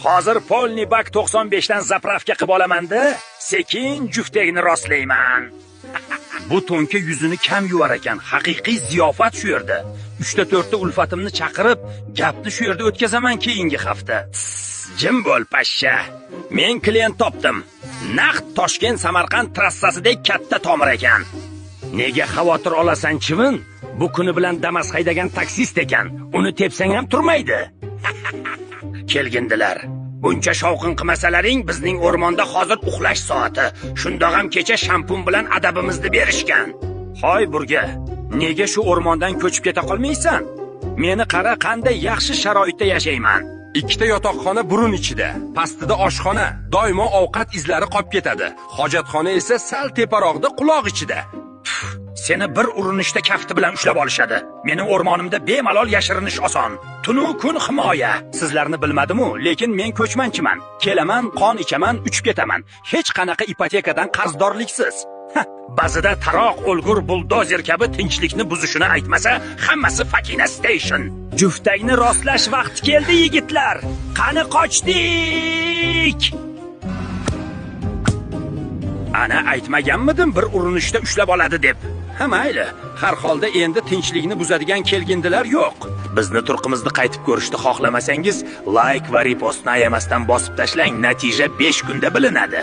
Hozir polni bak 95 dan zapravka qilib olaman-da, sekin juftagini rostlayman. Bu to'nka yuzini kam yuvar ekan. Haqiqiy ziyofat shu yerda. 3-4 ta ulfatimni chaqirib, gapni shu yerda o'tkazaman keyingi hafta. Jim bo'l, pashsha. Men klient topdim. Naqd Toshkent Samarqand trassasidek katta tomir ekan. Nega xavotir olasan, chivin? Bu kuni bilan Damas haydagan taksist ekan. Uni tepsang ham turmaydi. Kelgindilar. Buncha shovqin qilmasalaring, bizning o'rmonda hozir uxlash soati. Shundoq ham kecha shampun bilan adabimizni berishgan. Hoy burga, nega shu o'rmondan ko'chib keta qolmaysan? Meni qara, qanday yaxshi sharoitda yashayman. 2 ta yotoqxona burun ichida, pastida oshxona, doimo ovqat izlari qolib ketadi. Hojatxona esa sal teparoqda quloq ichida. Seni bir urinishda kafti bilan ushlab olishadi. Mening o'rmonimda bemalol yashirinish oson. Tunu kun himoya. Sizlarni bilmadim-u, lekin men ko'chmanchiman. Kelaman, qon ichaman, uchib ketaman. Hech qanaqa ipotekadan qarzdorliksiz. Ba'zida taroq o'lgur buldozer kabi tinchlikni buzishini aytmasa, hammasi Fakina Station. Juftagini rostlash vaqti keldi, yigitlar. Qani qochdik? Ana aytmaganmidim bir urinishda ushlab oladi deb. Ha mayli, har holda endi tinchlikni buzadigan kelgindilar yo'q. Bizni turqimizni qaytib ko'rishni xohlamasangiz, like va repostni ayamasdan bosib tashlang, natija 5 kunda bilinadi.